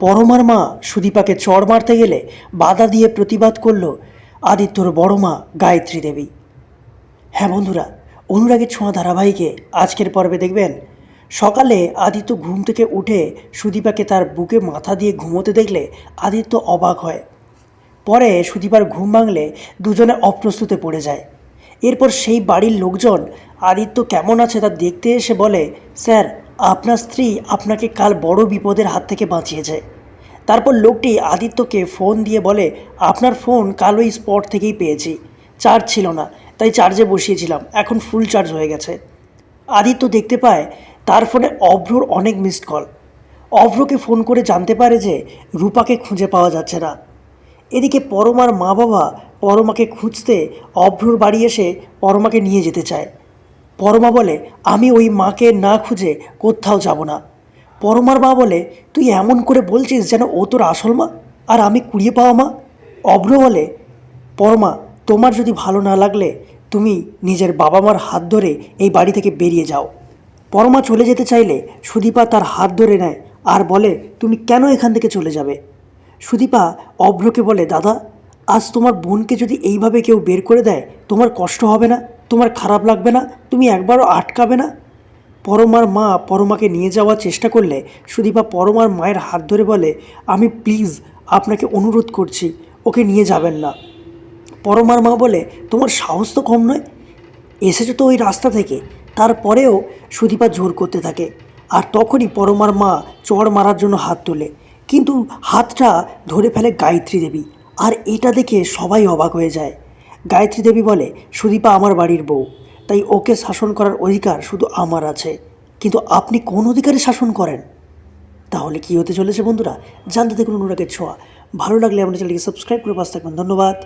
পরমার মা সুদীপাকে চড় মারতে গেলে বাধা দিয়ে প্রতিবাদ করল আদিত্যর বড় মা গায়ত্রী দেবী। হ্যাঁ বন্ধুরা, অনুরাগের ছোঁয়া ধারাবাহিকে আজকের পর্বে দেখবেন সকালে আদিত্য ঘুম থেকে উঠে সুদীপাকে তার বুকে মাথা দিয়ে ঘুমোতে দেখলে আদিত্য অবাক হয়। পরে সুদীপার ঘুম ভাঙলে দুজনে অপ্রস্তুতে পড়ে যায়। এরপর সেই বাড়ির লোকজন আদিত্য কেমন আছে তা দেখতে এসে বলে, স্যার, আপনার স্ত্রী আপনাকে কাল বড় বিপদের হাত থেকে বাঁচিয়েছে। তারপর লোকটি আদিত্যকে ফোন দিয়ে বলে, আপনার ফোন কাল ওই স্পট থেকেই পেয়েছি, চার্জ ছিল না তাই চার্জে বসিয়েছিলাম, এখন ফুল চার্জ হয়ে গেছে। আদিত্য দেখতে পায় তার ফোনে অভ্রর অনেক মিসড কল। অভ্রকে ফোন করে জানতে পারে যে রূপাকে খুঁজে পাওয়া যাচ্ছে না। এদিকে পরমার মা বাবা পরমাকে খুঁজতে অভ্রর বাড়ি এসে পরমাকে নিয়ে যেতে চায়। পরমা বলে, আমি ওই মাকে না খুঁজে কোথাও যাব না। পরমার মা বলে, তুই এমন করে বলছিস যেন ও তোর আসল মা আর আমি কুড়িয়ে পাওয়া মা। অভ্র বলে, পরমা, তোমার যদি ভালো না লাগলে তুমি নিজের বাবা মার হাত ধরে এই বাড়ি থেকে বেরিয়ে যাও। পরমা চলে যেতে চাইলে সুদীপা তার হাত ধরে নেয় আর বলে, তুমি কেন এখান থেকে চলে যাবে? সুদীপা অভ্রকে বলে, দাদা, আজ তোমার বোনকে যদি এইভাবে কেউ বের করে দেয় তোমার কষ্ট হবে না? তোমার খারাপ লাগবে না? তুমি একবারও আটকাবে না? পরমার মা পরমাকে নিয়ে যাওয়ার চেষ্টা করলে সুদীপা পরমার মায়ের হাত ধরে বলে, আমি প্লিজ আপনাকে অনুরোধ করছি, ওকে নিয়ে যাবেন না। পরমার মা বলে, তোমার সাহস তো কম নয়, এসেছো তো ওই রাস্তা থেকে। তারপরেও সুদীপা জোর করতে থাকে। আর তখনই পরমার মা চড় মারার জন্য হাত তোলে, কিন্তু হাতটা ধরে ফেলে গায়ত্রী দেবী। আর এটা দেখে সবাই অবাক হয়ে যায়। গায়ত্রী দেবী বলে, সুদীপা আমার বাড়ির বউ, তাই ওকে শাসন করার অধিকার শুধু আমার আছে। কিন্তু আপনি কোন অধিকারে শাসন করেন? তাহলে কি হতে চলেছে বন্ধুরা, জানতে দেখুন অনুরাগের ছোঁয়া। ভালো লাগলে আমাদের চ্যানেলকে সাবস্ক্রাইব করে পাশে থাকবেন। ধন্যবাদ।